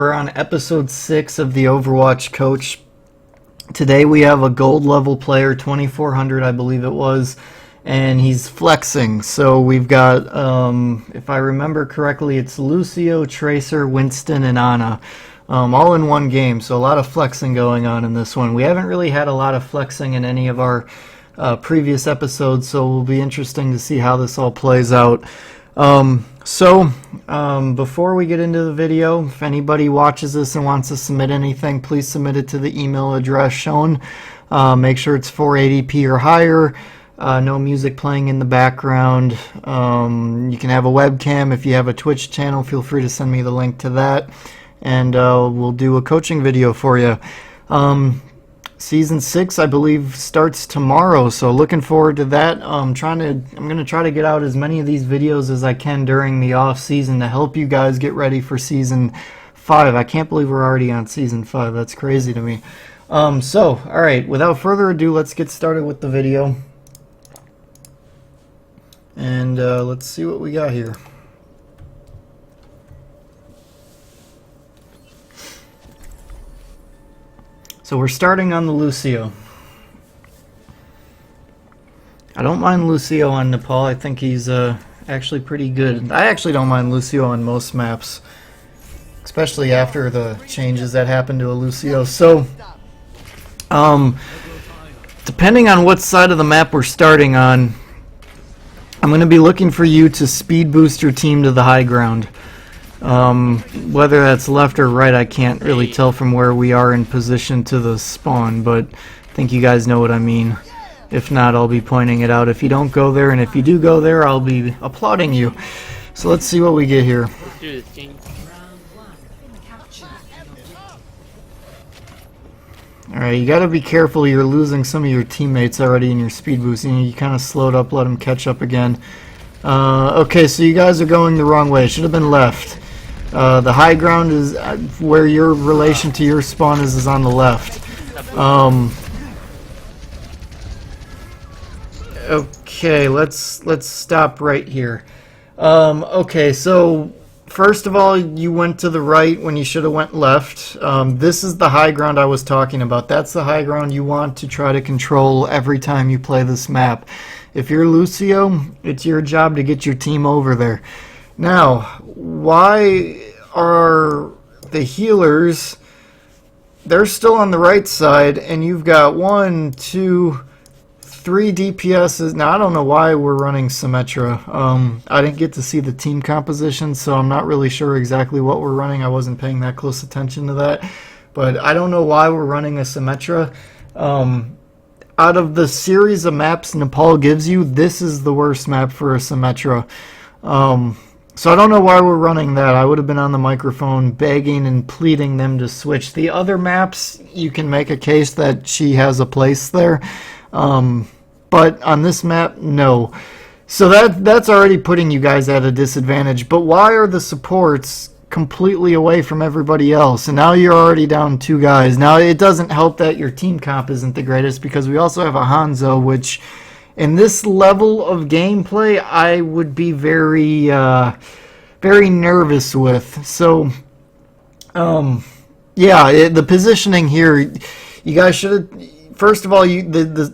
We're on episode 6 of the Overwatch coach. Today we have a gold level player, 2400 I believe it was, and he's flexing. So we've got, if I remember correctly, it's Lucio, Tracer, Winston, and Ana. All in one game, so a lot of flexing going on in this one. We haven't really had a lot of flexing in any of our previous episodes, so it will be interesting to see how this all plays out. Before we get into the video, if anybody watches this and wants to submit anything, please submit it to the email address shown. Make sure it's 480p or higher. No music playing in the background. You can have a webcam. If you have a Twitch channel, feel free to send me the link to that, and we'll do a coaching video for you. Season 6, I believe, starts tomorrow, so looking forward to that. I'm gonna try to get out as many of these videos as I can during the off season to help you guys get ready for season 5. I can't believe we're already on season 5. That's crazy to me. All right, without further ado, let's get started with the video, and let's see what we got here. So we're starting on the Lucio. I don't mind Lucio on Nepal. I think he's actually pretty good. I actually don't mind Lucio on most maps, especially after the changes that happened to a Lucio. So, depending on what side of the map we're starting on, I'm going to be looking for you to speed boost your team to the high ground. Whether that's left or right, I can't really tell from where we are in position to the spawn, but I think you guys know what I mean. If not, I'll be pointing it out if you don't go there, and if you do go there, I'll be applauding you. So let's see what we get here. Alright, you gotta be careful. You're losing some of your teammates already in your speed boosting. You kind of slowed up, let them catch up again. Okay, so you guys are going the wrong way. Should have been left. The high ground is where your relation to your spawn is on the left. Okay, let's stop right here. Okay, so first of all, you went to the right when you should have went left. This is the high ground I was talking about. That's the high ground you want to try to control every time you play this map. If you're Lucio, it's your job to get your team over there. Now, why are the healers, they're still on the right side, and you've got 1, 2, 3 DPSs. Now, I don't know why we're running Symmetra. I didn't get to see the team composition, so I'm not really sure exactly what we're running. I wasn't paying that close attention to that. But I don't know why we're running a Symmetra. Out of the series of maps Nepal gives you, this is the worst map for a Symmetra. So I don't know why we're running that. I would have been on the microphone begging and pleading them to switch. The other maps, you can make a case that she has a place there. But on this map, no. So that's already putting you guys at a disadvantage. But why are the supports completely away from everybody else? And now you're already down 2 guys. Now it doesn't help that your team comp isn't the greatest, because we also have a Hanzo, which in this level of gameplay I would be very very nervous with. So yeah, the positioning here, you guys should have, first of all,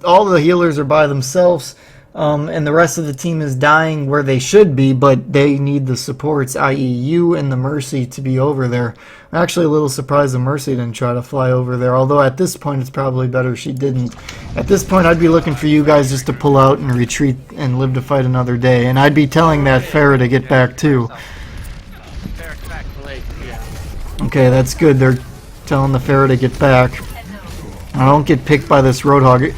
all the healers are by themselves. And the rest of the team is dying where they should be, but they need the supports, i.e. you and the Mercy, to be over there. I'm actually a little surprised the Mercy didn't try to fly over there, although at this point it's probably better she didn't. At this point I'd be looking for you guys just to pull out and retreat and live to fight another day, and I'd be telling that Farah to get back too. Okay, that's good. They're telling the Farah to get back. I don't get picked by this Roadhog.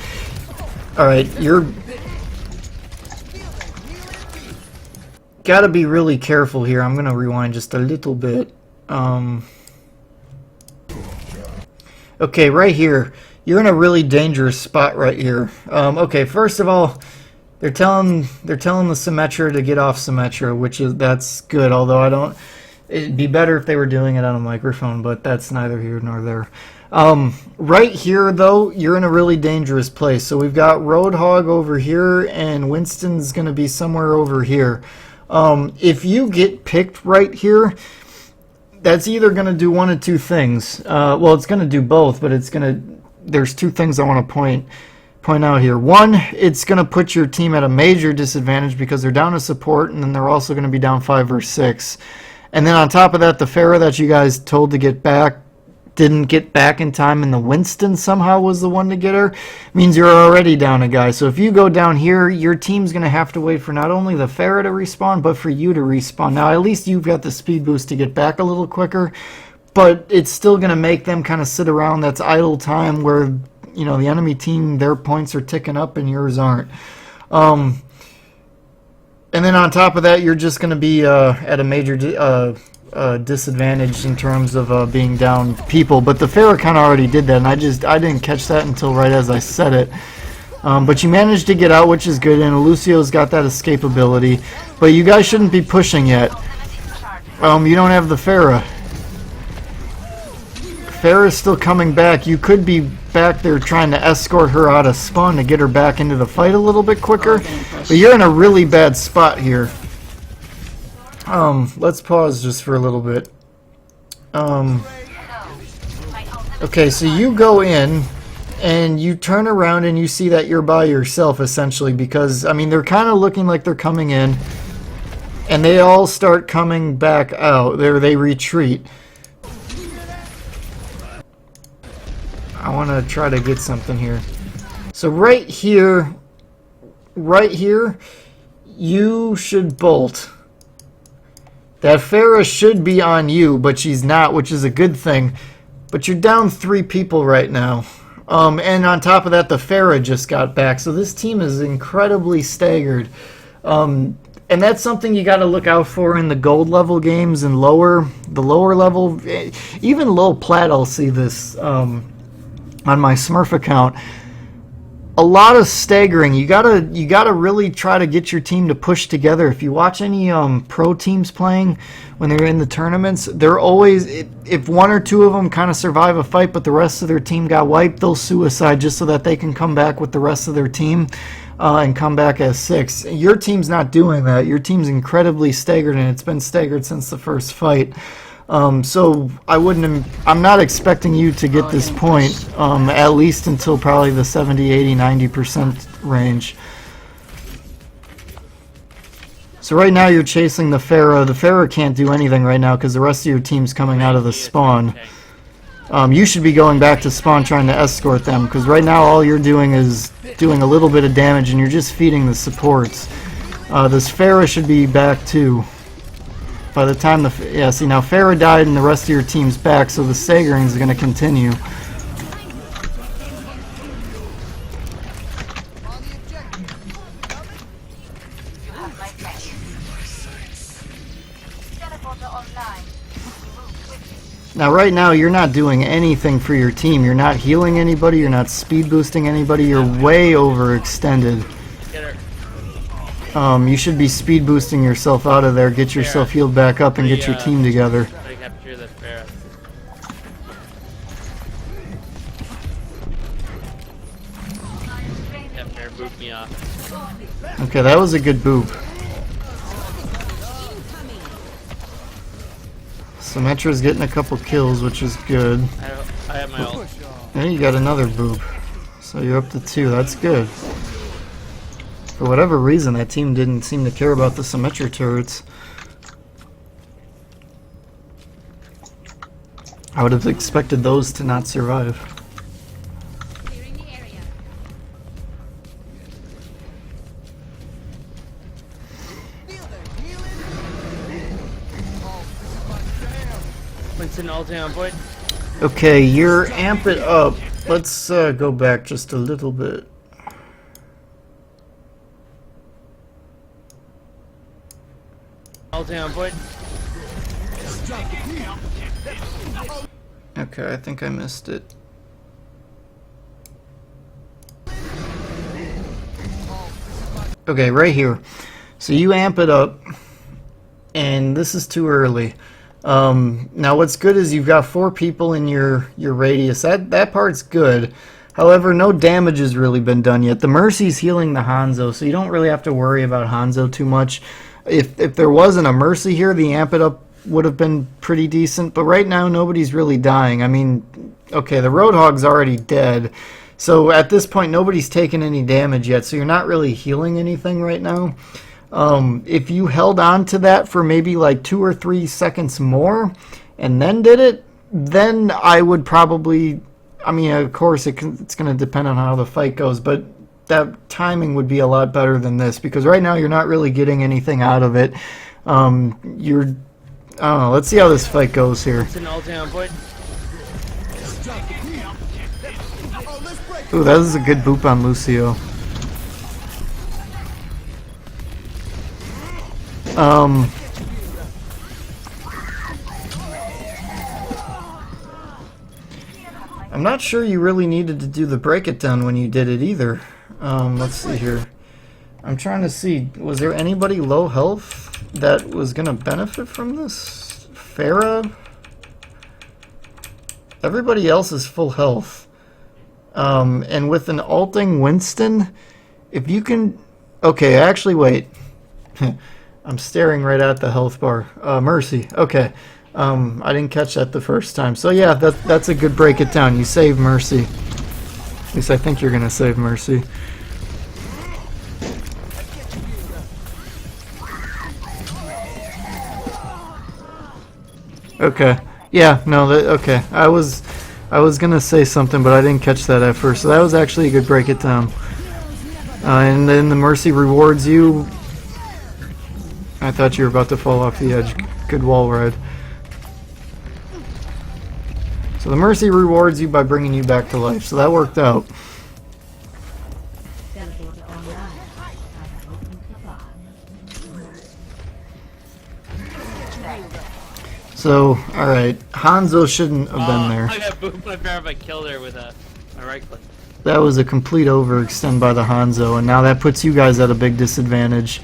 Alright, you're gotta be really careful here. I'm gonna rewind just a little bit. Okay, right here, you're in a really dangerous spot right here. Okay, first of all, they're telling the Symmetra to get off Symmetra, that's good. Although it'd be better if they were doing it on a microphone, but that's neither here nor there. Right here, though, you're in a really dangerous place. So we've got Roadhog over here, and Winston's gonna be somewhere over here. If you get picked right here, that's either going to do one of two things. Well, it's going to do both, but there's two things I want to point out here. One, it's going to put your team at a major disadvantage because they're down a support, and then they're also going to be down 5 or 6. And then on top of that, the Pharah that you guys told to get back didn't get back in time, and the Winston somehow was the one to get her, means you're already down a guy. So if you go down here, your team's going to have to wait for not only the Pharah to respawn, but for you to respawn. Now, at least you've got the speed boost to get back a little quicker, but it's still going to make them kind of sit around. That's idle time where, you know, the enemy team, their points are ticking up and yours aren't. And then on top of that, you're just going to be at a major disadvantage in terms of being down people. But the Pharah kind of already did that, and I didn't catch that until right as I said it. But you managed to get out, which is good, and Lucio's got that escape ability. But you guys shouldn't be pushing yet. You don't have the Pharah. Pharah's still coming back. You could be back there trying to escort her out of spawn to get her back into the fight a little bit quicker. But you're in a really bad spot here. Let's pause just for a little bit. Okay, so you go in and you turn around and you see that you're by yourself essentially, because I mean they're kind of looking like they're coming in and they all start coming back out. They retreat. I want to try to get something here. So right here, you should bolt. That Pharah should be on you, but she's not, which is a good thing. But you're down 3 people right now. And on top of that, the Pharah just got back. So this team is incredibly staggered. And that's something you got to look out for in the gold level games and the lower level. Even low plat, I'll see this on my Smurf account. A lot of staggering. You gotta really try to get your team to push together. If you watch any pro teams playing when they're in the tournaments, they're always, if 1 or 2 of them kind of survive a fight but the rest of their team got wiped, they'll suicide just so that they can come back with the rest of their team and come back as 6. Your team's not doing that. Your team's incredibly staggered, and it's been staggered since the first fight. So I'm not expecting you to get this point, at least until probably the 70, 80, 90% range. So right now you're chasing the Pharah. The Pharah can't do anything right now because the rest of your team's coming out of the spawn. You should be going back to spawn trying to escort them, because right now all you're doing is doing a little bit of damage and you're just feeding the supports. This Pharah should be back too. By the time see now Pharah died and the rest of your team's back, so the staggering is going to continue. Now right now you're not doing anything for your team. You're not healing anybody, you're not speed boosting anybody, you're way overextended. You should be speed boosting yourself out of there, get yourself healed back up, and get your team together. Okay, that was a good boop. Symmetra's getting a couple kills, which is good. I have my ult. And you got another boop. So you're up to 2, that's good. For whatever reason, that team didn't seem to care about the Symmetra turrets. I would have expected those to not survive. Winston ulting on point. Okay, you're amp it up. Let's go back just a little bit. Ulting on point. Okay, I think I missed it. Okay, right here. So you amp it up, and this is too early. Now what's good is you've got 4 people in your radius. That part's good. However, no damage has really been done yet. The Mercy's healing the Hanzo, so you don't really have to worry about Hanzo too much. If there wasn't a Mercy here, the amp it up would have been pretty decent, but right now nobody's really dying. I mean, okay, the Roadhog's already dead, so at this point nobody's taken any damage yet, so you're not really healing anything right now. If you held on to that for maybe like 2 or 3 seconds more and then did it, then I would probably, I mean, of course it's going to depend on how the fight goes, but that timing would be a lot better than this, because right now you're not really getting anything out of it. You're, I don't know, let's see how this fight goes here. It's an ulti on point. Ooh, that was a good boop on Lucio. I'm not sure you really needed to do the break it down when you did it either. Let's see here. I'm trying to see, was there anybody low health that was going to benefit from this? Farah? Everybody else is full health. And with an ulting Winston, if you can... Okay, actually, wait. I'm staring right at the health bar. Mercy. Okay. I didn't catch that the first time. So yeah, that's a good break it down. You save Mercy. At least I think you're going to save Mercy. Okay. Yeah, no, okay. I was gonna say something, but I didn't catch that at first. So that was actually a good break it down. And then the Mercy rewards you. I thought you were about to fall off the edge. Good wall ride. So the Mercy rewards you by bringing you back to life. So that worked out. So, alright, Hanzo shouldn't have been there. I got booped my bear if I killed her with a right click. That was a complete overextend by the Hanzo, and now that puts you guys at a big disadvantage.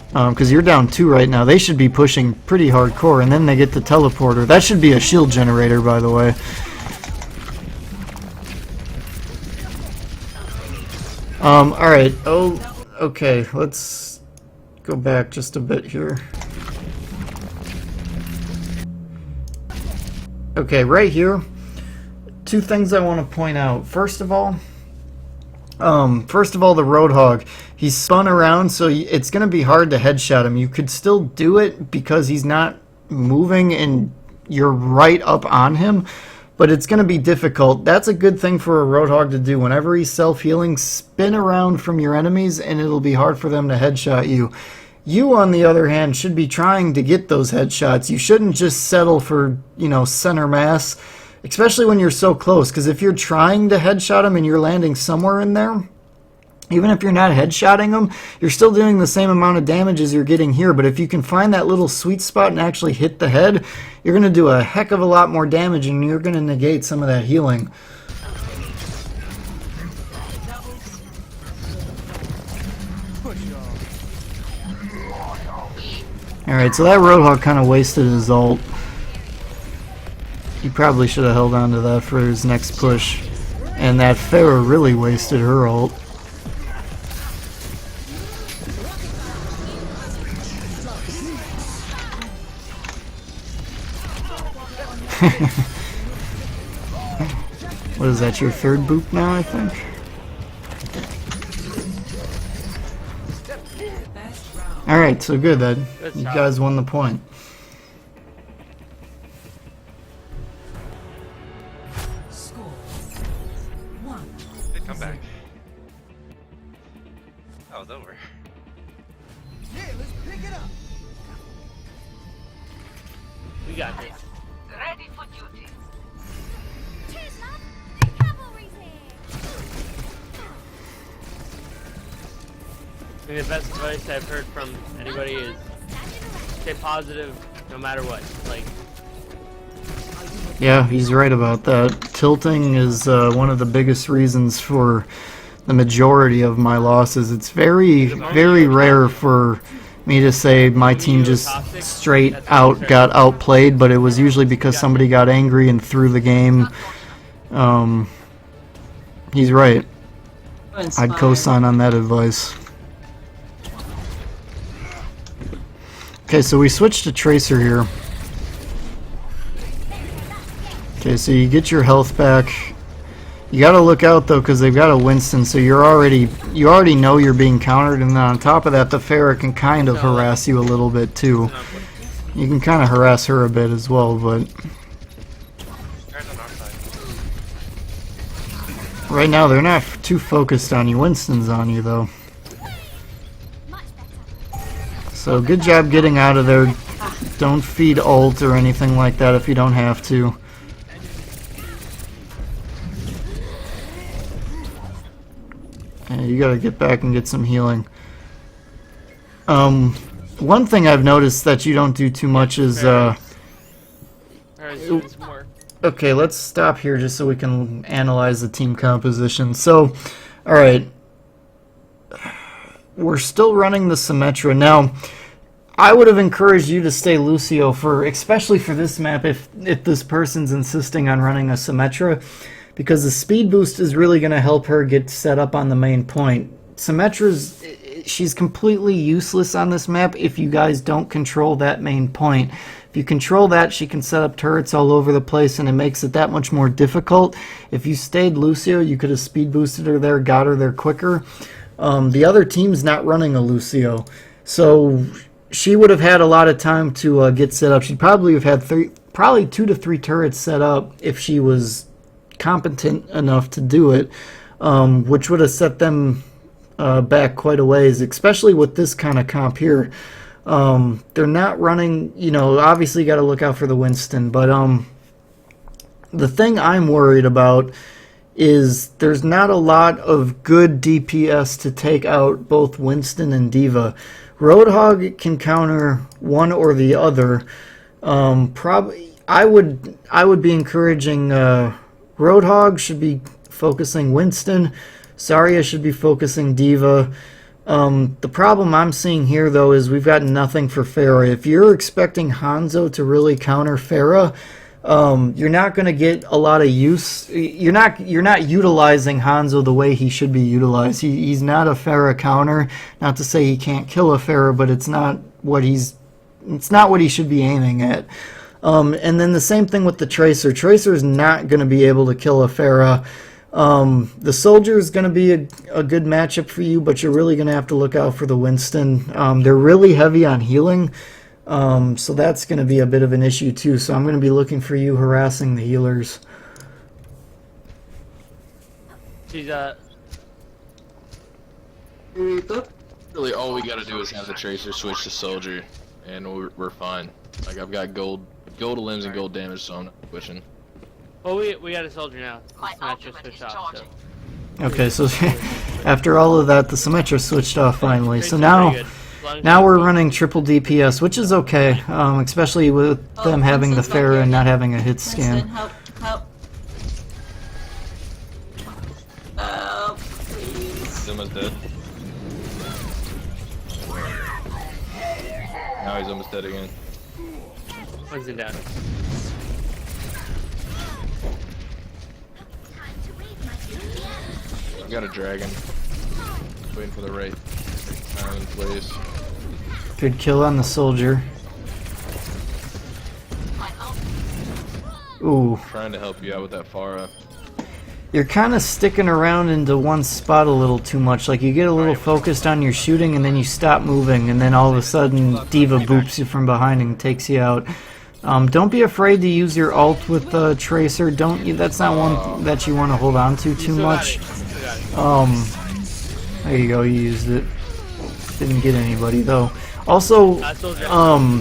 Because you're down 2 right now. They should be pushing pretty hardcore, and then they get the teleporter. That should be a shield generator, by the way. Alright, okay, let's go back just a bit here. Okay, right here, 2 things I want to point out. First of all, the Roadhog, he's spun around, so it's going to be hard to headshot him. You could still do it because he's not moving and you're right up on him, but it's going to be difficult. That's a good thing for a Roadhog to do. Whenever he's self-healing, spin around from your enemies and it'll be hard for them to headshot you. You, on the other hand, should be trying to get those headshots. You shouldn't just settle for, you know, center mass, especially when you're so close, because if you're trying to headshot him and you're landing somewhere in there, even if you're not headshotting him, you're still doing the same amount of damage as you're getting here. But if you can find that little sweet spot and actually hit the head, you're going to do a heck of a lot more damage and you're going to negate some of that healing. Alright, so that Roadhog kind of wasted his ult. He probably should have held on to that for his next push. And that Farah really wasted her ult. What is that, your 3rd boop now, I think? Alright, so good then. You guys won the point. Good comeback. That was over. Yeah, let's pick it up. We got this. Ready for duty. Cheers, love. The cavalry's here. I think the best advice I've heard from anybody is stay positive no matter what. Like, Yeah, he's right about that. Tilting is one of the biggest reasons for the majority of my losses. It's very, very rare for me to say my team just straight out got outplayed, but it was usually because somebody got angry and threw the game. He's right. I'd co-sign on that advice. Okay, so we switched to Tracer here. Okay, so you get your health back. You gotta look out though, because they've got a Winston, so you already know you're being countered, and then on top of that, the Pharah can kind of harass you a little bit too. You can kind of harass her a bit as well, but Guys on our side. right now they're not too focused on you. Winston's on you though. Much better. So good job getting out of there. Don't feed ult or anything like that if you don't have to. And you gotta get back and get some healing. One thing I've noticed that you don't do too much is Alright, doing some work. okay, let's stop here just so we can analyze the team composition. So, alright. We're still running the Symmetra. Now, I would have encouraged you to stay Lucio especially for this map if this person's insisting on running a Symmetra, because the speed boost is really going to help her get set up on the main point. Symmetra's, she's completely useless on this map if you guys don't control that main point. If you control that, she can set up turrets all over the place, and it makes it that much more difficult. If you stayed Lucio, you could have speed boosted her there, got her there quicker. The other team's not running a Lucio, so she would have had a lot of time to get set up. She'd probably have had 2 to 3 turrets set up if she was competent enough to do it, which would have set them back quite a ways, especially with this kind of comp here. They're not running, obviously you got to look out for the Winston, but the thing I'm worried about is there's not a lot of good DPS to take out both Winston and D.Va. Roadhog can counter one or the other. Probably, I would be encouraging Roadhog should be focusing Winston. Zarya should be focusing D.Va. The problem I'm seeing here, though, is we've got nothing for Pharah. If you're expecting Hanzo to really counter Pharah, you're not going to get a lot of use. You're not utilizing Hanzo the way he should be utilized. He's not a Pharah counter. Not to say he can't kill a Pharah, but it's not what he should be aiming at. And then the same thing with the Tracer. Tracer is not going to be able to kill a Pharah. The Soldier is going to be a good matchup for you, but you're really going to have to look out for the Winston. They're really heavy on healing, so that's going to be a bit of an issue too. So I'm going to be looking for you harassing the healers. She's Really, all we gotta do is have the Tracer switch to Soldier, and we're fine. Like, I've got gold limbs and gold damage, so I'm not switching. well, we got a soldier now. Symmetra switched off, so. Okay, so after all of that, the Symmetra switched off finally. So Tracer's pretty good. As long as now you- we're running triple DPS, which is okay, especially with them having the Pharah and not having a hit Winston, scan. help, help. Oh, please. Zima's dead. Now he's almost dead again. Winston down. I've got a dragon. Waiting for the right time and place. Good kill on the Soldier. Ooh. Trying to help you out with that Pharah. You're kind of sticking around into one spot a little too much. Like, you get a little focused on your shooting and then you stop moving, and then all of a sudden D.Va boops you from behind and takes you out. Don't be afraid to use your ult with the Tracer. That's not one that you want to hold on to too much. There you go, you used it. Didn't get anybody though. Also,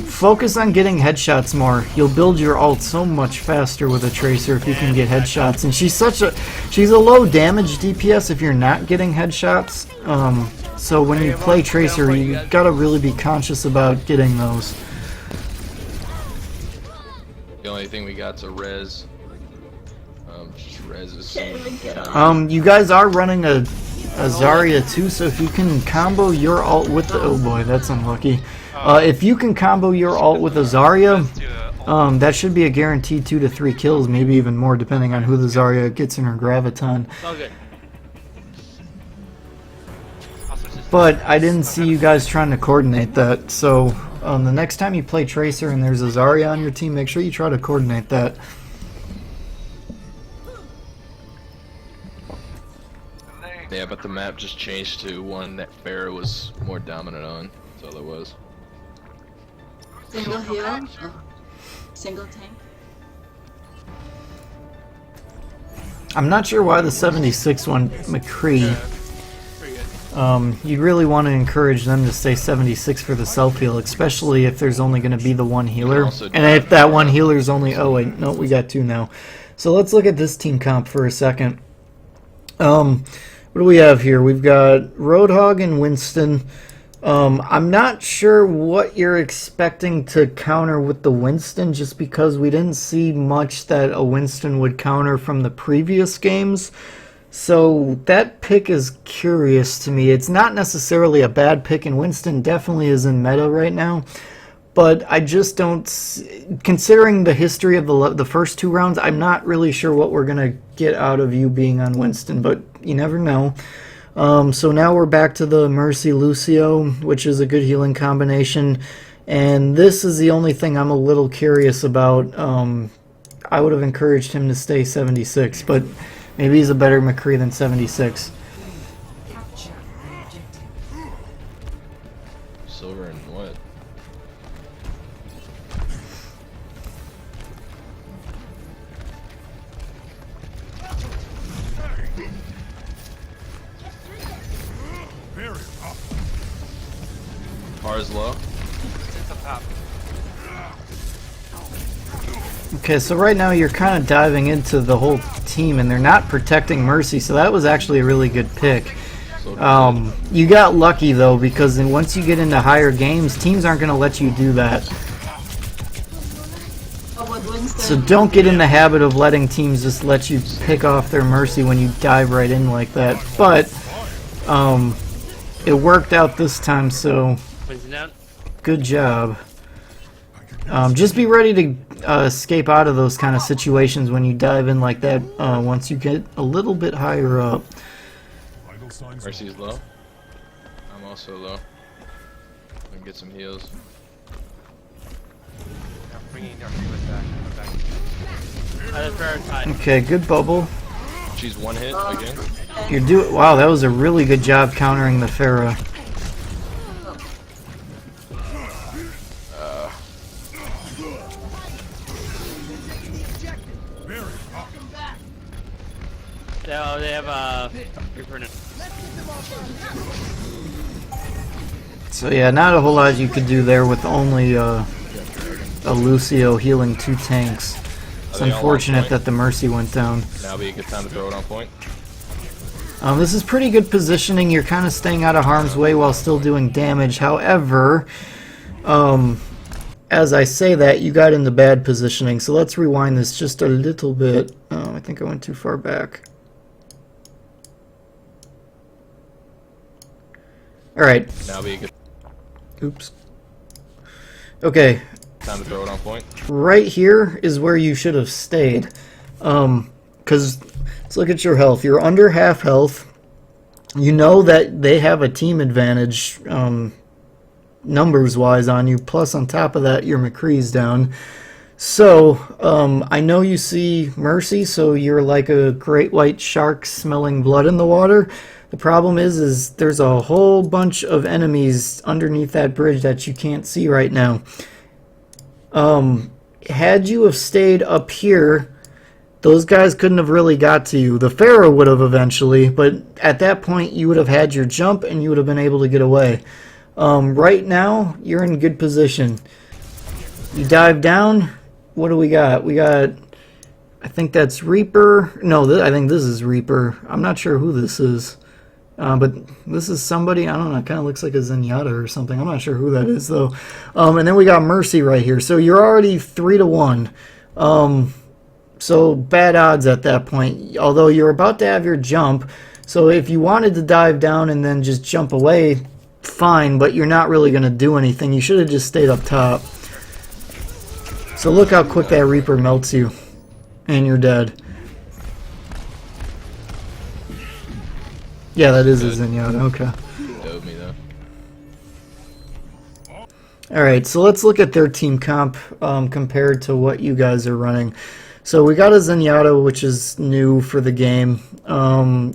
focus on getting headshots more. You'll build your ult so much faster with a Tracer if you can get headshots. And she's a low damage DPS if you're not getting headshots. So when you play Tracer, you gotta really be conscious about getting those. The only thing we got's a res. Just res is You guys are running a Zarya too, so if you can combo your ult with the... Oh boy, that's unlucky. If you can combo your ult with a Zarya, that should be a guaranteed 2 to 3 kills, maybe even more, depending on who the Zarya gets in her graviton. It's all good. But I didn't see you guys trying to coordinate that, so the next time you play Tracer and there's a Zarya on your team, make sure you try to coordinate that. Yeah, but the map just changed to one that Pharah was more dominant on. That's all it was. Single healer? Oh. Single tank? I'm not sure why the 76 one, McCree. Pretty good. You really want to encourage them to stay 76 for the self-heal, especially if there's only going to be the one healer. Also And if that one healer is only... Oh, wait. No, we got two now. So let's look at this team comp for a second. What do we have here? We've got Roadhog and Winston. I'm not sure what you're expecting to counter with the Winston, just because we didn't see much that a Winston would counter from the previous games. So that pick is curious to me. It's not necessarily a bad pick, and Winston definitely is in meta right now. But I just don't... Considering the history of the first two rounds, I'm not really sure what we're going to get out of you being on Winston, but you never know. So now we're back to the Mercy Lucio, which is a good healing combination. And this is the only thing I'm a little curious about. I would have encouraged him to stay 76, but maybe he's a better McCree than 76. Silver and what? Ours low. It's up top. Okay, so right now you're kind of diving into the whole team, and they're not protecting Mercy, so that was actually a really good pick. You got lucky, though, because then once you get into higher games, teams aren't going to let you do that. Oh, with Winston. So don't get in the habit of letting teams just let you pick off their Mercy when you dive right in like that. But it worked out this time, so Winston down. good job. Just be ready to escape out of those kind of situations when you dive in like that once you get a little bit higher up. Mercy's low. I'm also low. I can get some heals. I'm bringing our healers back. I'm back. That's very tight. Okay, good bubble. She's one hit again. You're doing wow. That was a really good job countering the Pharah. No, they have a Reaper in it. So yeah, not a whole lot you could do there with only a Lucio healing two tanks. It's Are they all on unfortunate point? that the Mercy went down. Now be a good time to throw it on point. This is pretty good positioning. You're kind of staying out of harm's way while still doing damage. However, as I say that, you got into bad positioning. So let's rewind this just a little bit. I think I went too far back. Alright. Now be a good Oops. Okay. time to throw it on point. Right here is where you should have stayed. Because let's look at your health. You're under half health. You know that they have a team advantage numbers-wise on you. Plus, on top of that, your McCree's down. So, I know you see Mercy, so you're like a great white shark smelling blood in the water. The problem is there's a whole bunch of enemies underneath that bridge that you can't see right now. Had you have stayed up here, those guys couldn't have really got to you. The Pharaoh would have eventually, but at that point you would have had your jump and you would have been able to get away. Right now, you're in good position. You dive down. What do we got? We got, I think that's Reaper. No, I think this is Reaper. I'm not sure who this is. But this is somebody, I don't know, it kind of looks like a Zenyatta or something. I'm not sure who that is, though. And then we got Mercy right here. So you're already 3-1. So bad odds at that point. Although you're about to have your jump. So if you wanted to dive down and then just jump away, fine. But you're not really going to do anything. You should have just stayed up top. So look how quick that Reaper melts you. And you're dead. Yeah, that is a Zenyatta, okay. Dove me though. Alright, so let's look at their team comp compared to what you guys are running. So we got a Zenyatta, which is new for the game.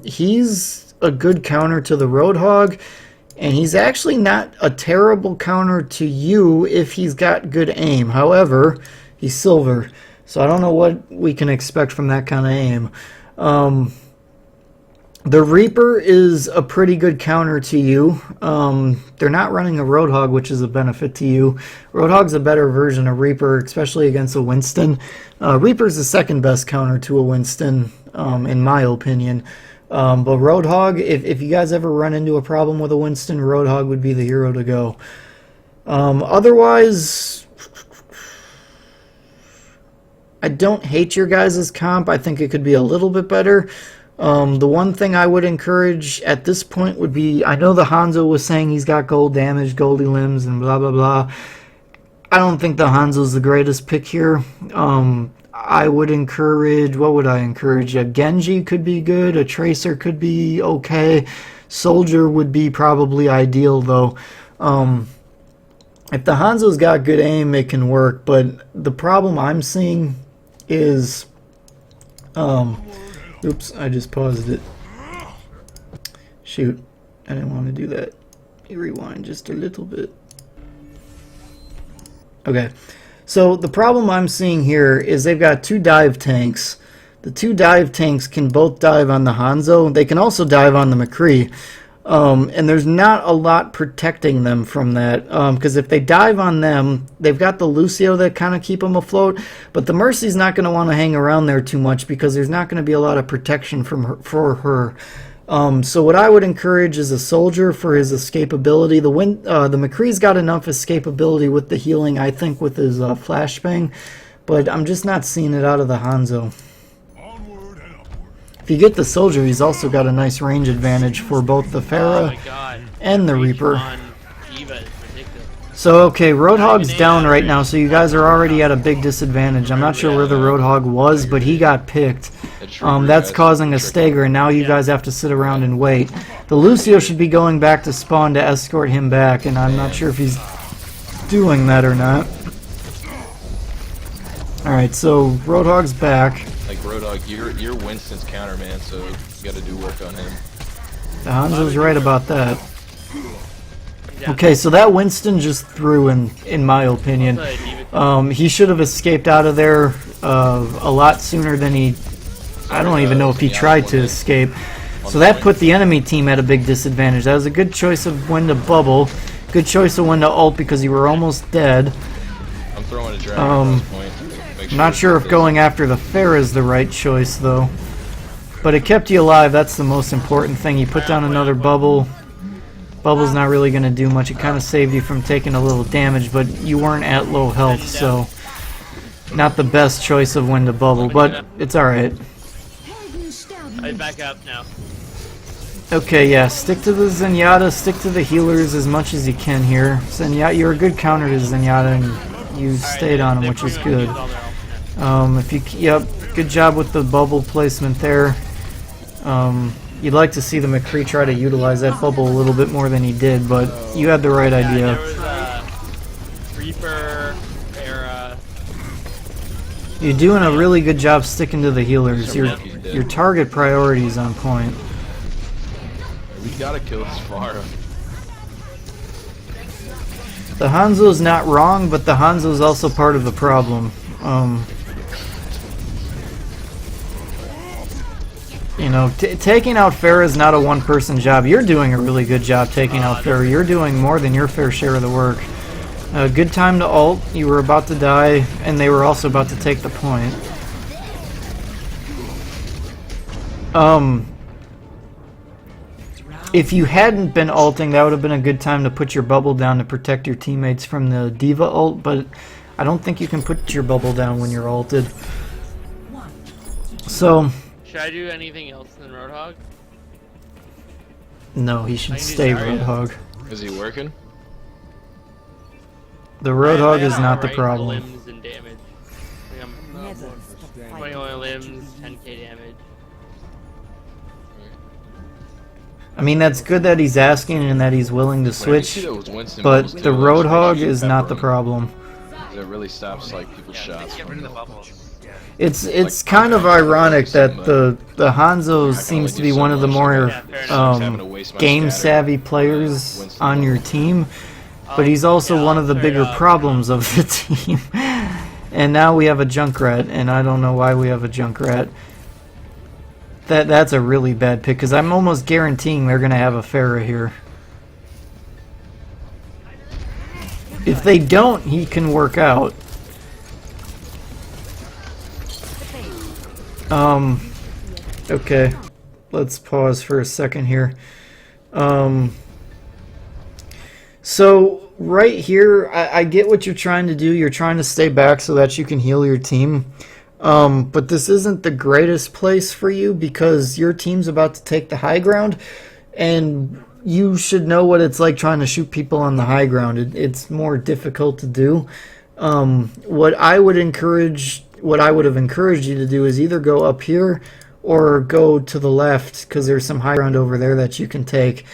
He's a good counter to the Roadhog, and he's actually not a terrible counter to you if he's got good aim. However, he's silver, so I don't know what we can expect from that kind of aim. The Reaper is a pretty good counter to you. They're not running a Roadhog, which is a benefit to you. Roadhog's a better version of Reaper, especially against a Winston. Reaper's the second best counter to a Winston, in my opinion. But Roadhog, if you guys ever run into a problem with a Winston, Roadhog would be the hero to go. Otherwise, I don't hate your guys' comp. I think it could be a little bit better. The one thing I would encourage at this point would be, I know the Hanzo was saying he's got gold damage, goldy limbs, and blah, blah, blah. I don't think the Hanzo's the greatest pick here. I would encourage, what would I encourage? A Genji could be good, a Tracer could be okay. Soldier would be probably ideal, though. If the Hanzo's got good aim, it can work, but the problem I'm seeing is... oops, I just paused it. Shoot, I didn't want to do that. Let me rewind just a little bit. Okay, so the problem I'm seeing here is they've got two dive tanks. The two dive tanks can both dive on the Hanzo. They can also dive on the McCree. And there's not a lot protecting them from that, because if they dive on them, they've got the Lucio that kind of keep them afloat, but the Mercy's not going to want to hang around there too much because there's not going to be a lot of protection for her. So what I would encourage is a Soldier for his escapability. The McCree's got enough escapability with the healing, I think, with his flashbang, but I'm just not seeing it out of the Hanzo. If you get the Soldier, he's also got a nice range advantage for both the Pharah and the Reaper. So, okay, Roadhog's down right now, so you guys are already at a big disadvantage. I'm not sure where the Roadhog was, but he got picked. That's causing a stagger, and now you guys have to sit around and wait. The Lucio should be going back to spawn to escort him back, and I'm not sure if he's doing that or not. Alright, so Roadhog's back. Like Roadhog, you're Winston's counter, man, so you gotta do work on him. The Hanzo's right about that. Okay, so that Winston just threw in my opinion. He should have escaped out of there a lot sooner than he... I don't even know if he tried to escape. So that put the enemy team at a big disadvantage. That was a good choice of when to bubble. Good choice of when to ult because you were almost dead. I'm throwing a dragon at this point. I'm not sure if going after the Pharah is the right choice, though. But it kept you alive. That's the most important thing. You put down another bubble. Bubble's not really going to do much. It kind of saved you from taking a little damage, but you weren't at low health, so not the best choice of when to bubble, but it's alright. I back up now. Okay, yeah, stick to the Zenyatta, stick to the healers as much as you can here. Zenyatta, you're a good counter to Zenyatta, and you stayed on him, which is good. Yep, good job with the bubble placement there. You'd like to see the McCree try to utilize that bubble a little bit more than he did, but you had the right idea. There was Reaper, Pharah. You're doing a really good job sticking to the healers. Your target priority is on point. We gotta kill this Pharah. The Hanzo's not wrong, but the Hanzo's also part of the problem. You know, taking out Pharah is not a one-person job. You're doing a really good job taking out Pharah. You're doing more than your fair share of the work. Good time to ult. You were about to die, and they were also about to take the point. If you hadn't been ulting, that would have been a good time to put your bubble down to protect your teammates from the Diva ult, but I don't think you can put your bubble down when you're ulted. So... Should I do anything else than Roadhog? No, he should stay Roadhog. Is he working? The Roadhog is not the problem. Limbs and damage. I think I'm 21 limbs, 10k damage. I mean, that's good that he's asking and that he's willing to switch, but the Roadhog is not the problem. It really stops like people's shots. It's kind of ironic that the Hanzo seems to be one of the more game savvy players on your team, but he's also one of the bigger problems of the team. And now we have a Junkrat, and I don't know why we have a Junkrat. That's a really bad pick, because I'm almost guaranteeing they're going to have a Pharah here. If they don't, he can work out. Okay. Let's pause for a second here. So, right here, I get what you're trying to do. You're trying to stay back so that you can heal your team. But this isn't the greatest place for you because your team's about to take the high ground, and you should know what it's like trying to shoot people on the high ground. It's more difficult to do. What I would have encouraged you to do is either go up here or go to the left, because there's some high ground over there that you can take.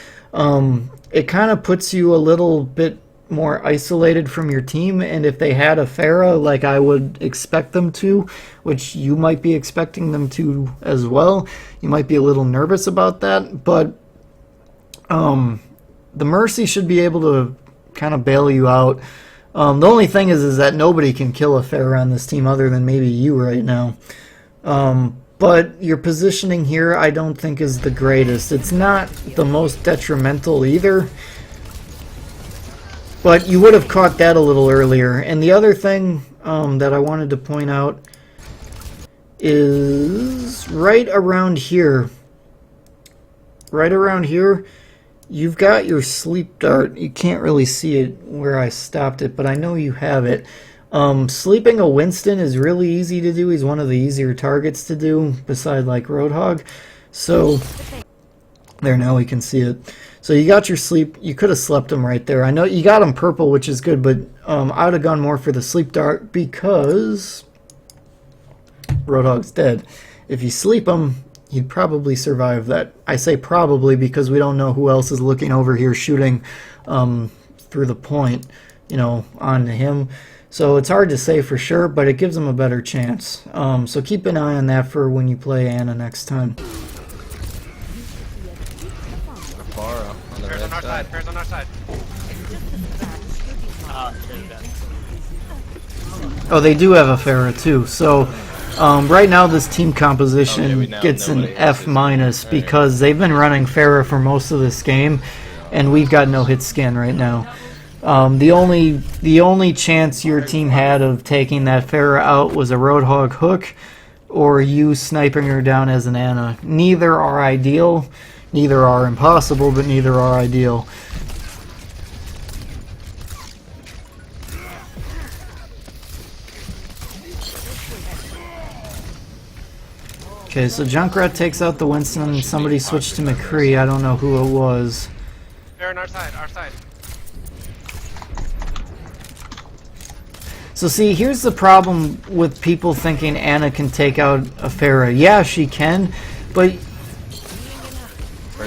It kind of puts you a little bit more isolated from your team, and if they had a Pharah like I would expect them to, which you might be expecting them to as well, you might be a little nervous about that, but the Mercy should be able to kind of bail you out. The only thing is that nobody can kill a Pharah on this team other than maybe you right now. But your positioning here I don't think is the greatest. It's not the most detrimental either, but you would have caught that a little earlier. And the other thing that I wanted to point out is right around here, you've got your sleep dart. You can't really see it where I stopped it, but I know you have it. Sleeping a Winston is really easy to do. He's one of the easier targets to do, beside like Roadhog. So, there, now we can see it. So you got your sleep. You could have slept him right there. I know you got him purple, which is good, but I would have gone more for the sleep dart because Roadhog's dead. If you sleep him, he'd probably survive that. I say probably because we don't know who else is looking over here shooting through the point, you know, onto him. So it's hard to say for sure, but it gives him a better chance. So keep an eye on that for when you play Ana next time. Bears on our side. Bears on our side. Oh, they do have a Pharah too. So right now this team composition gets an F- because they've been running Pharah for most of this game, and we've got no hit scan right now. The only chance your team had of taking that Pharah out was a Roadhog hook, or you sniping her down as an Ana. Neither are ideal, neither are impossible, but neither are ideal. Okay, so Junkrat takes out the Winston. Somebody switched to McCree. I don't know who it was. They're on our side. Our side. So see, here's the problem with people thinking Ana can take out a Pharah. Yeah, she can, but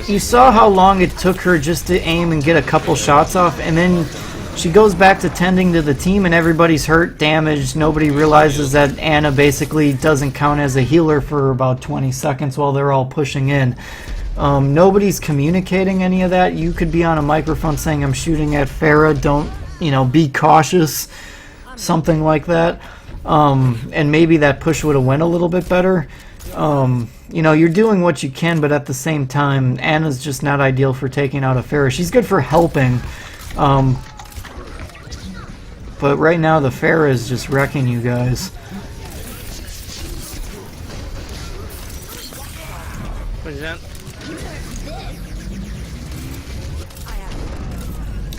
you saw how long it took her just to aim and get a couple shots off, and then she goes back to tending to the team and everybody's hurt, damaged. Nobody realizes that Ana basically doesn't count as a healer for about 20 seconds while they're all pushing in. Nobody's communicating any of that. You could be on a microphone saying, I'm shooting at Pharah, don't, you know, be cautious. Something like that, and maybe that push would have went a little bit better. You know, you're doing what you can, but at the same time, Ana's just not ideal for taking out a Pharah. She's good for helping, but right now the Pharah is just wrecking you guys. What is that?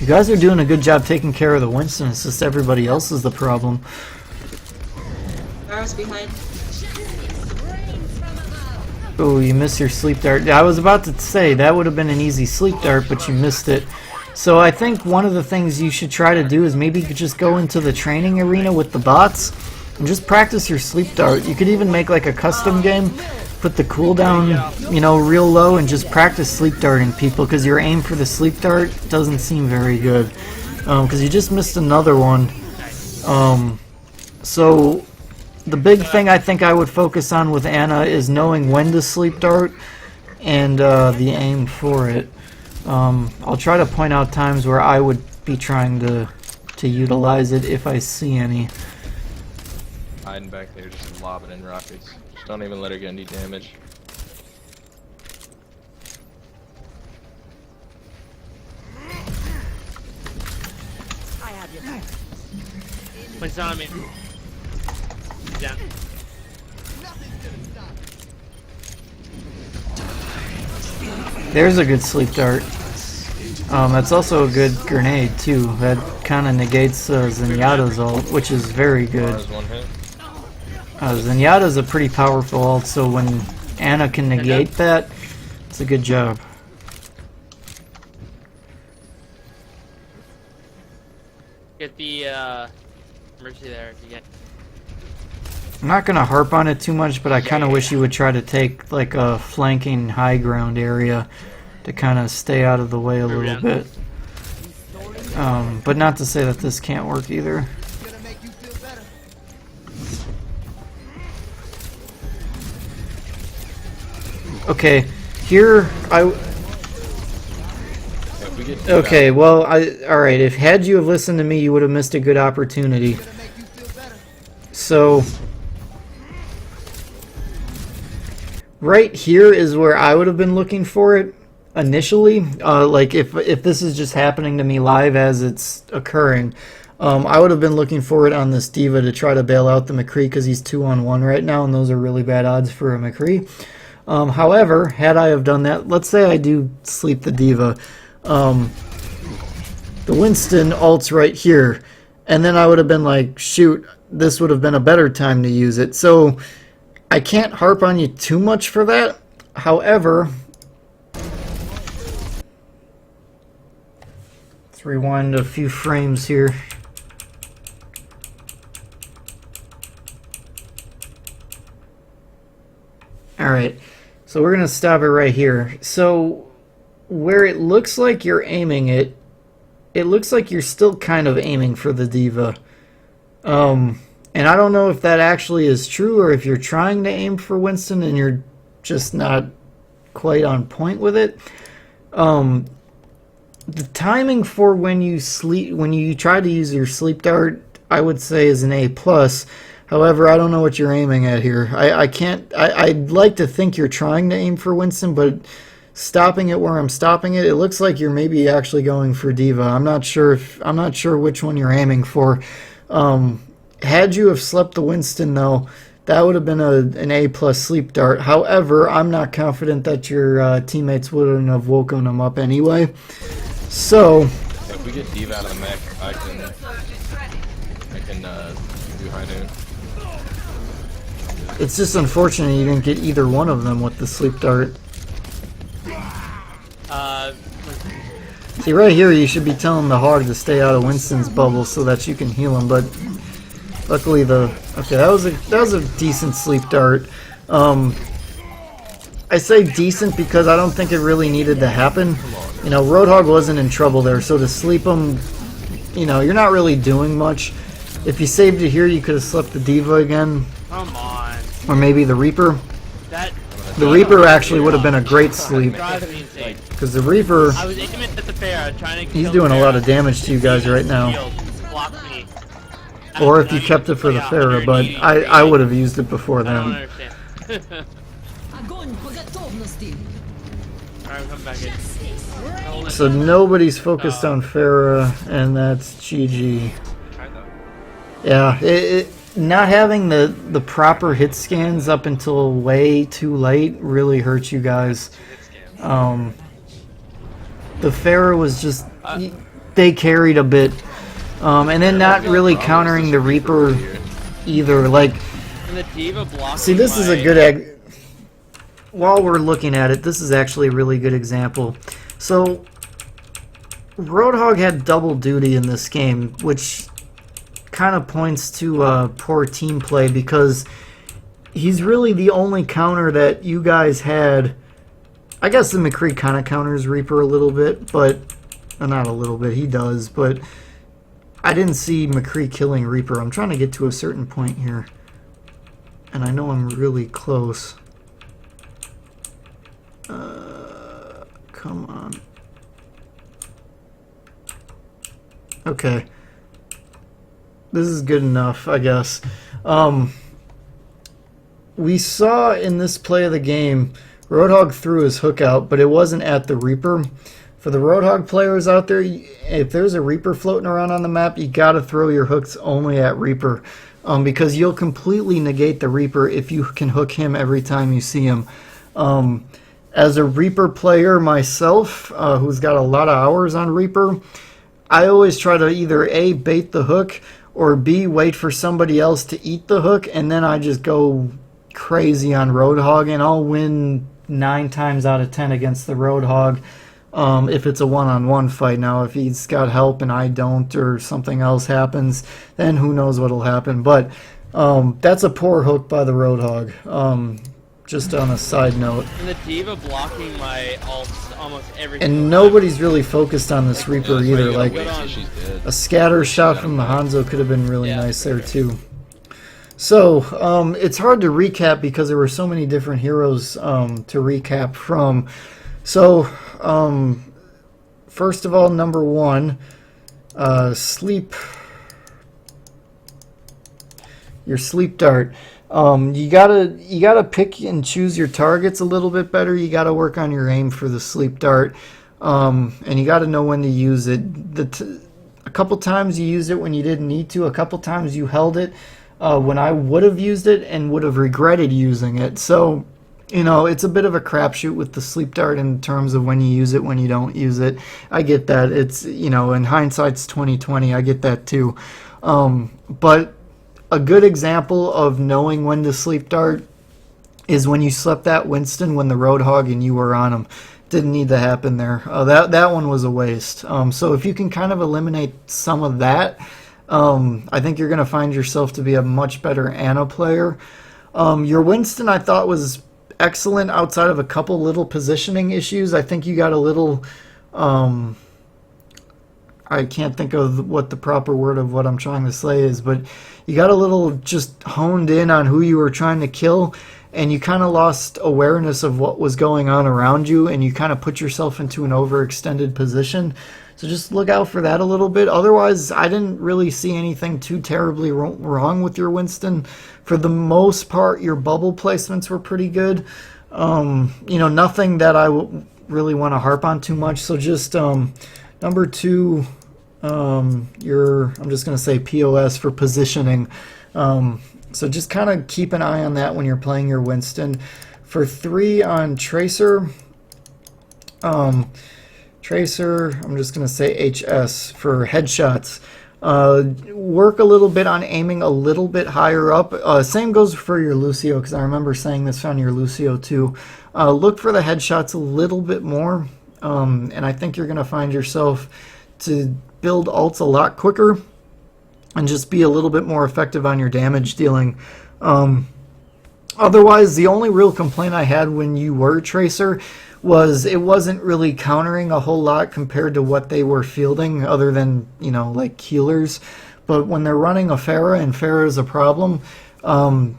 You guys are doing a good job taking care of the Winston. It's just everybody else is the problem. Pharah's behind. Oh, you missed your sleep dart. I was about to say that would have been an easy sleep dart, but you missed it. So I think one of the things you should try to do is maybe just go into the training arena with the bots and just practice your sleep dart. You could even make like a custom game, put the cooldown, you know, real low, and just practice sleep darting people, because your aim for the sleep dart doesn't seem very good, because you just missed another one. So the big thing I think I would focus on with Ana is knowing when to sleep dart and the aim for it. I'll try to point out times where I would be trying to utilize it if I see any. Hiding back there, just lobbing in rockets. Just don't even let her get any damage. Winston on me. Down. There's a good sleep dart. That's also a good grenade too. That kind of negates Zenyatta's ult, which is very good. One hit. Zenyatta's a pretty powerful ult, so when Ana can negate that, it's a good job. Get the mercy there if you get. I'm not gonna harp on it too much, but I kind of wish you would try to take like a flanking high ground area to kind of stay out of the way a little bit. But not to say that this can't work either. Gonna make you feel better. Okay, here If we get Okay, well, alright, if had you have listened to me, you would have missed a good opportunity. Gonna make you feel better. So, right here is where I would have been looking for it initially. Like, if this is just happening to me live as it's occurring, I would have been looking for it on this D.Va to try to bail out the McCree because he's 2-on-1 right now, and those are really bad odds for a McCree. However, had I have done that, let's say I do sleep the D.Va, the Winston ults right here, and then I would have been like, shoot, this would have been a better time to use it. So I can't harp on you too much for that. However, let's rewind a few frames here. Alright, so we're going to stop it right here. So where it looks like you're aiming it, it looks like you're still kind of aiming for the D.Va. And I don't know if that actually is true or if you're trying to aim for Winston and you're just not quite on point with it. The timing for when you try to use your sleep dart, I would say is an A+. However, I don't know what you're aiming at here. I'd like to think you're trying to aim for Winston, but stopping it where I'm stopping it, it looks like you're maybe actually going for D.Va. I'm not sure which one you're aiming for. Had you have slept the Winston though, that would have been an A+ sleep dart. However, I'm not confident that your teammates wouldn't have woken him up anyway. So if we get D.Va out of the mech, I can do high noon. it's just unfortunate you didn't get either one of them with the sleep dart. See, right here you should be telling the Hog to stay out of Winston's bubble so that you can heal him, but luckily okay, that was a decent sleep dart. I say decent because I don't think it really needed to happen. You know, Roadhog wasn't in trouble there, so to sleep him, you know, you're not really doing much. If you saved it here, you could have slept the D.Va again. Come on. Or maybe the Reaper. The Reaper actually would have been a great sleep. Drives me insane. Because the Reaper, I was aiming at the fair, trying to he's kill doing the a lot of fair. damage to you guys right now. Shield blocked me. Or if you kept it for the Pharaoh, but I would have used it before I don't then. understand. Alright, come back in. Hold it. So nobody's focused on Farah, and that's GG. Yeah, not having the proper hit scans up until way too late really hurt you guys. The Farah was just, they carried a bit. And then not really countering the Reaper either. Like, And the D.Va blocking see, this is a my- good while we're looking at it, this is actually a really good example. So, Roadhog had double duty in this game, which kind of points to poor team play because he's really the only counter that you guys had. I guess the McCree kind of counters Reaper a little bit, but not a little bit, he does, but I didn't see McCree killing Reaper. I'm trying to get to a certain point here. And I know I'm really close. Come on. Okay. This is good enough, I guess. We saw in this play of the game, Roadhog threw his hook out, but it wasn't at the Reaper. For the Roadhog players out there, if there's a Reaper floating around on the map, you gotta throw your hooks only at Reaper. Because you'll completely negate the Reaper if you can hook him every time you see him. As a Reaper player myself, who's got a lot of hours on Reaper, I always try to either A, bait the hook, or B, wait for somebody else to eat the hook, and then I just go crazy on Roadhog, and I'll win 9 times out of 10 against the Roadhog if it's a one-on-one fight. Now, if he's got help and I don't, or something else happens, then who knows what'll happen. But that's a poor hook by the Roadhog. Just on a side note. And the Diva blocking my ults almost every And nobody's really focused on this Reaper either. Like, a scatter shot from the Hanzo could have been really nice there too. So, it's hard to recap because there were so many different heroes to recap from. So, first of all, number 1, sleep. Your sleep dart. You gotta pick and choose your targets a little bit better. You gotta work on your aim for the sleep dart, and you gotta know when to use it. A couple times you used it when you didn't need to. A couple times you held it when I would have used it and would have regretted using it. So, you know, it's a bit of a crapshoot with the sleep dart in terms of when you use it, when you don't use it. I get that. It's, you know, in hindsight's 20/20. I get that too. But a good example of knowing when to sleep dart is when you slept that Winston when the Roadhog and you were on him. Didn't need to happen there. That one was a waste. So if you can kind of eliminate some of that, I think you're going to find yourself to be a much better Ana player. Your Winston I thought was excellent outside of a couple little positioning issues. I think you got a little... I can't think of what the proper word of what I'm trying to say is, but you got a little just honed in on who you were trying to kill, and you kind of lost awareness of what was going on around you, and you kind of put yourself into an overextended position. So just look out for that a little bit. Otherwise, I didn't really see anything too terribly wrong with your Winston. For the most part, your bubble placements were pretty good. You know, nothing that I really want to harp on too much. So just number 2... I'm just going to say POS for positioning. So just kind of keep an eye on that when you're playing your Winston. For 3 on Tracer, Tracer, I'm just going to say HS for headshots. Work a little bit on aiming a little bit higher up. Same goes for your Lucio, because I remember saying this on your Lucio too. Look for the headshots a little bit more, and I think you're going to find yourself to build ults a lot quicker and just be a little bit more effective on your damage dealing. Otherwise, the only real complaint I had when you were Tracer was it wasn't really countering a whole lot compared to what they were fielding, other than, you know, like healers. But when they're running a Pharah and Pharah is a problem,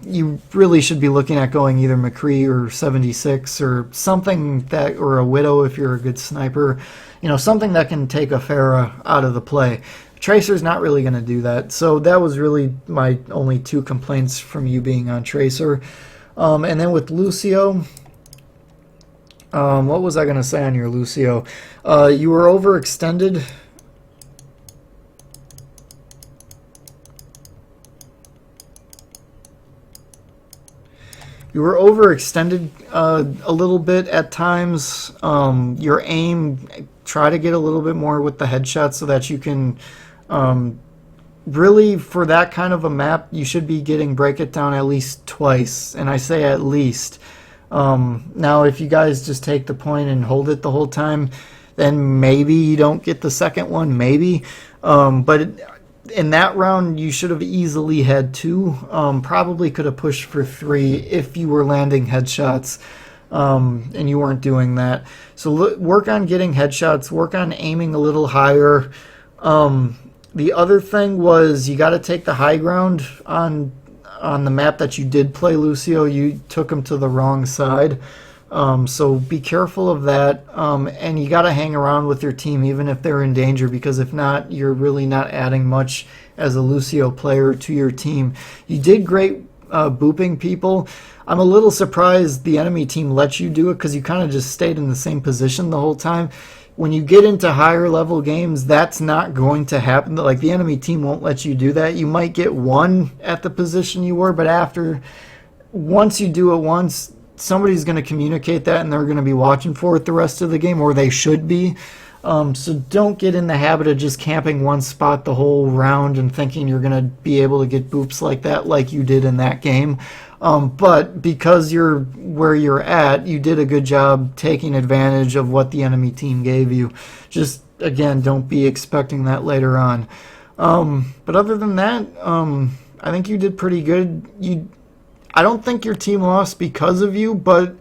you really should be looking at going either McCree or 76 or something that, or a Widow if you're a good sniper. You know, something that can take a Pharah out of the play. Tracer's not really going to do that. So that was really my only 2 complaints from you being on Tracer. And then with Lucio, what was I going to say on your Lucio? You were overextended. You were overextended a little bit at times. Your aim, try to get a little bit more with the headshot so that you can really, for that kind of a map, you should be getting break it down at least twice, and I say at least. Now, if you guys just take the point and hold it the whole time, then maybe you don't get the second one, maybe. But in that round, you should have easily had 2. Probably could have pushed for 3 if you were landing headshots, and you weren't doing that. So work on getting headshots, work on aiming a little higher. The other thing was you got to take the high ground on on the map that you did play, Lucio, you took him to the wrong side. So be careful of that, and you got to hang around with your team even if they're in danger, because if not, you're really not adding much as a Lucio player to your team. You did great booping people. I'm a little surprised the enemy team let you do it, because you kind of just stayed in the same position the whole time. When you get into higher level games, that's not going to happen. Like, the enemy team won't let you do that. You might get one at the position you were, but once you do it once, somebody's going to communicate that, and they're going to be watching for it the rest of the game, or they should be. So don't get in the habit of just camping one spot the whole round and thinking you're going to be able to get boops like that like you did in that game. But because you're where you're at, you did a good job taking advantage of what the enemy team gave you. Just, again, don't be expecting that later on. But other than that, I think you did pretty good. I don't think your team lost because of you, but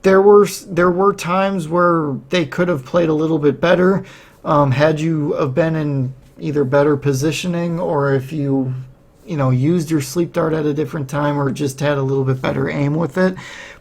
there were times where they could have played a little bit better had you have been in either better positioning, or if you used your sleep dart at a different time, or just had a little bit better aim with it.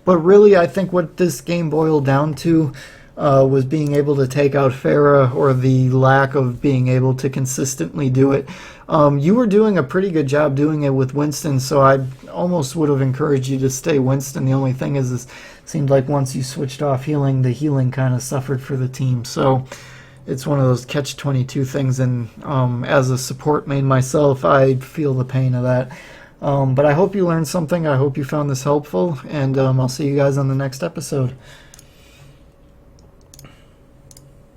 But really, I think what this game boiled down to was being able to take out Farah, or the lack of being able to consistently do it. You were doing a pretty good job doing it with Winston, so I almost would have encouraged you to stay Winston. The only thing is, it seemed like once you switched off healing, the healing kind of suffered for the team. So it's one of those catch-22 things, and as a support main myself, I feel the pain of that. But I hope you learned something. I hope you found this helpful, and I'll see you guys on the next episode.